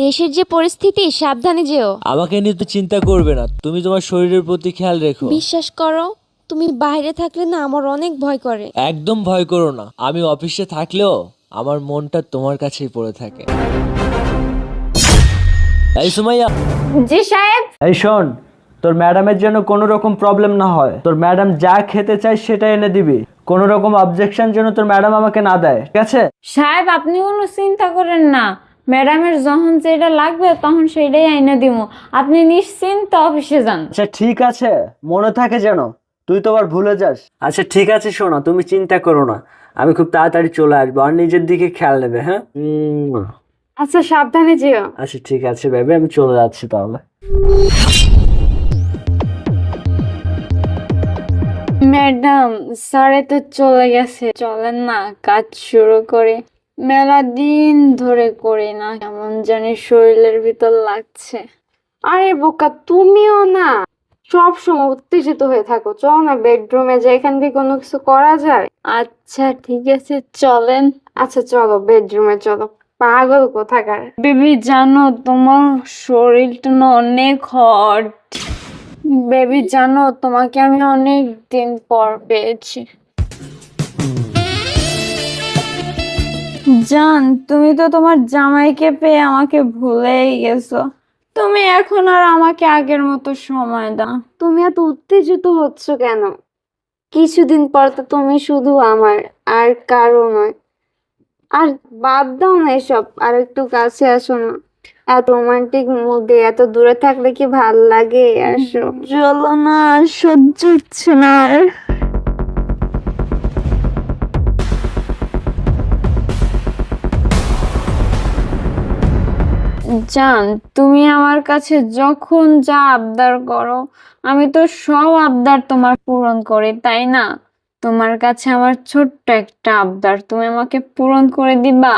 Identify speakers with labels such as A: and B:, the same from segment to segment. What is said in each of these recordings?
A: দেশের যে পরিস্থিতি, সাবধানে যেও।
B: আমাকে নিয়ে তো চিন্তা করবে না, তুমি তোমার শরীরের প্রতি খেয়াল রেখো।
A: বিশ্বাস করো, তুমি বাইরে থাকলে না আমার অনেক ভয় করে।
B: একদম ভয় করো না, আমি অফিসে থাকলেও আমার মনটা তোমার কাছেই পড়ে থাকে। এই সুমাইয়া।
C: জি সাহেব।
D: এই শোন, তোর ম্যাডামের যেন কোনো রকম প্রবলেম না হয়। তোর ম্যাডাম যা খেতে চায় সেটা এনে দিবি। কোনো রকম অবজেকশন যেন তোর ম্যাডাম আমাকে না দেয়, ঠিক আছে?
C: সাহেব আপনি কোনো চিন্তা করেন না, ম্যাডামের যখন যেটা লাগবে তখন সেটাই আইনা দিব। আপনি নিশ্চিন্তে অফিসে যান।
D: আচ্ছা ঠিক আছে, মনে থাকে যেন, তুই তো আবার ভুলে যাস। আচ্ছা ঠিক আছে শোনো, তুমি চিন্তা করো না, আমি খুব তাড়াতাড়ি চলে আসবো। আর নিজের দিকে খেয়াল নেবে, হ্যাঁ?
C: আচ্ছা সাবধানে যেও।
D: আচ্ছা ঠিক আছে বেবি, আমি চলে যাচ্ছি তাহলে।
C: ম্যাডাম স্যারে তো চলে গেছে, চলেন না কাজ শুরু করে। মেলা দিন ধরে করি না, কেমন জানি শরীরের ভিতর লাগছে।
E: আরে বোকা, তুমিও না সব সময় উত্তেজিত হয়ে থাকো। চলো না বেডরুমে যাই, এখান থেকে কোনো কিছু করা যায়।
C: আচ্ছা ঠিক আছে চলেন।
E: আচ্ছা চলো বেডরুমে চলো, পাগল কোথাকার।
C: বেবি জানো তোমার শরীরটা না অনেক হট। বেবি জানো তোমাকে আমি অনেক দিন পর পেয়েছি। জান তুমি তো তোমার জামাইকে পেয়ে আমাকে ভুলেই গেছো। তুমি এখন আর আমাকে আগের মতো সময় দাও।
E: তুমি এত উত্তেজিত হচ্ছ কেন? কিছুদিন পর তো তুমি শুধু আমার, আর কারো নয়। আর বাদ দাও না এসব, আর একটু কাছে আসো না। এত রোমান্টিক মুডে এত দূরে থাকলে কি ভাল লাগে? আসো।
C: চলো না, আর সহ্য হচ্ছে না আর। জান তুমি আমার কাছে যখন যা আবদার করো, আমি তো সব আবদার তোমার পূরণ করি, তাই না? তোমার কাছে আমার ছোট্ট একটা আবদার, তুমি আমাকে পূরণ করে দিবা?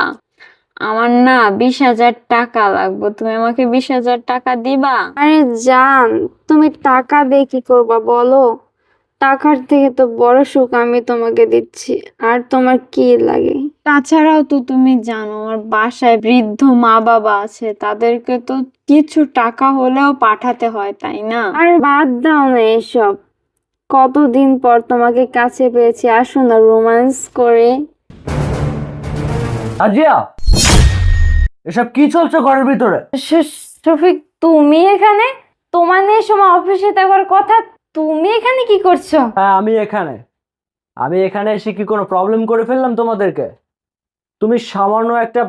C: আমার না 20,000 টাকা লাগবে, তুমি আমাকে 20,000 টাকা দিবা?
E: আরে জান, তুমি টাকা দিয়ে কি করবা বলো? টাকার থেকে তো বড় সুখ আমি তোমাকে দিচ্ছি। আর তোমার কি লাগে?
C: তাছাড়াও তো তুমি জানো আমার বাসায় বৃদ্ধ মা বাবা আছে, তাদেরকে তো কিছু টাকা হলেও পাঠাতে হয়, তাই না?
E: আর বাদ দাও না এসব, কতদিন পর তোমাকে কাছে পেয়েছি, আসো না রোমান্স করে।
D: আজিয়া, এসব কি চলছে ঘরের ভিতরে?
E: শফিক তুমি এখানে? তোমার নিয়ে সময় অফিসে থাকার কথা, তুমি এখানে কি করছো?
D: হ্যাঁ আমি এখানে এসে কি কোনো প্রবলেম করে ফেললাম তোমাদেরকে? তুমি সামান্য একটা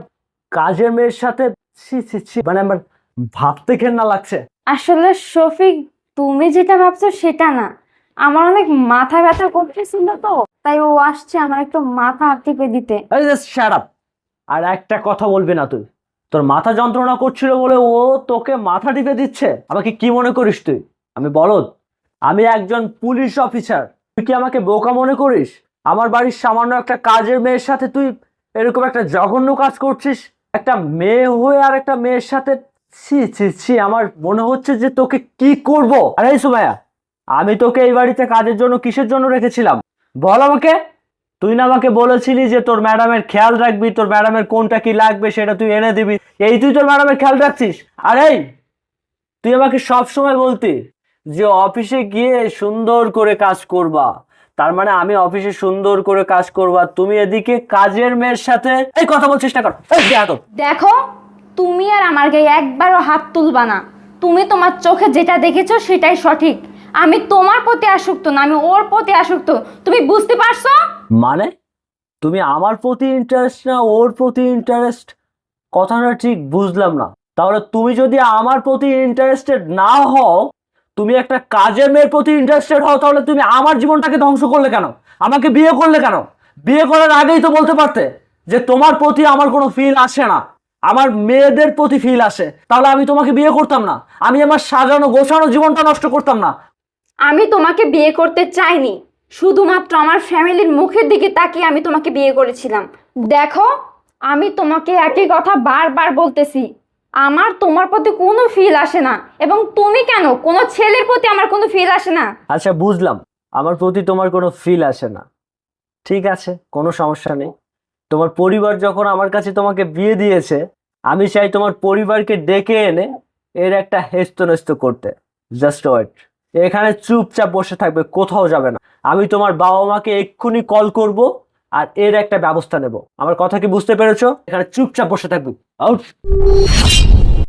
D: কাজের মেয়ের সাথে, ছি ছি ছি, মানে আমার ভাবতে ঘেন্না লাগছে।
E: আসলে শফিক, তুমি যেটা ভাবছো সেটা না। আমার অনেক মাথা ব্যথা করতেছিল তো, তাই ও আসছে আমার একটু মাথা টিপে দিতে।
D: Shut up! আর একটা কথা বলবি না তুই। তোর মাথা যন্ত্রণা করছিল বলে ও তোকে মাথা টিপে দিচ্ছে? আমাকে কি মনে করিস তুই? আমি বলদ, আমি একজন পুলিশ অফিসার। তুই কি আমাকে বোকা মনে করিস? আমার বাড়ির সামান্য একটা কাজের মেয়ের সাথে তুই এরকম একটা জঘন্য কাজ করছিস? একটা মেয়ে হয়ে আর একটা মেয়ের সাথে, ছি ছি ছি, আমার মনে হচ্ছে যে তোকে কি করব। আরে সুমাইয়া, আমি তোকে এই বাড়িতে কাজের জন্য কিসের জন্য রেখেছিলাম বল আমাকে? তুই না আমাকে বলেছিলি যে তোর ম্যাডামের খেয়াল রাখবি, তোর ম্যাডামের কোনটা কি লাগবে সেটা তুই এনে দিবি। এই তুই তোর ম্যাডামের খেয়াল রাখছিস? আরে তুই আমাকে সব সময় বলতি যে অফিসে গিয়ে সুন্দর করে কাজ করবা, তার মানে আমি অফিসে সুন্দর করে কাজ করবা, তুমি এদিকে কাজের মেয়ের সাথে এই কথা বলছিস না কর।
E: দেখো, তুমি আর আমার গায়ে একবারও হাত তুলবা না। তুমি তোমার চোখে যেটা দেখেছো সেটাই সঠিক। আমি তোমার প্রতি আসক্ত না, আমি ওর প্রতি আসক্ত। তুমি বুঝতে পারছো?
D: মানে তুমি আমার প্রতি ইন্টারেস্ট না ওর প্রতি ইন্টারেস্ট? কথাটা ঠিক বুঝলাম না। তাহলে তুমি যদি আমার প্রতি ইন্টারেস্টেড না হও, তুমি একটা কাজের মেয়ের প্রতি ইন্টারেস্টেড হও, তাহলে তুমি আমার জীবনটাকে ধ্বংস করলে কেন? আমাকে বিয়ে করলে কেন? বিয়ে করার আগেই তো বলতে পারতে যে তোমার প্রতি আমার কোনো ফিল আসে না, আমার মেয়েদের প্রতি ফিল আসে। তাহলে আমি তোমাকে বিয়ে করতাম না, আমি আমার সাজানো গোছানো জীবনটা নষ্ট করতাম না।
E: আমি তোমাকে বিয়ে করতে চাইনি, শুধুমাত্র আমার ফ্যামিলির মুখের দিকে তাকিয়ে আমি তোমাকে বিয়ে করেছিলাম। দেখো, আমি তোমাকে একই কথা বারবার বলতেছি, আমার তোমার প্রতি কোনো ফিল আসে না। এবং তুমি কেন, কোনো ছেলের প্রতি আমার কোনো ফিল আসে না।
D: আচ্ছা বুঝলাম, আমার প্রতি তোমার কোনো ফিল আসে না, ঠিক আছে, কোনো সমস্যা নেই। তোমার পরিবার যখন আমার কাছে তোমাকে বিয়ে দিয়েছে, আমি চাই তোমার পরিবারকে ডেকে এনে এর একটা হেস্তনেস্ত করতে। জাস্ট ওয়েট, এখানে চুপচাপ বসে থাকবে, কোথাও যাবে না। আমি তোমার বাবা মাকে এক্ষুনি কল করব আর এর একটা ব্যবস্থা নেব। আমার কথা কি বুঝতে পেরেছো? এখানে চুপচাপ বসে থাকবে। আউট।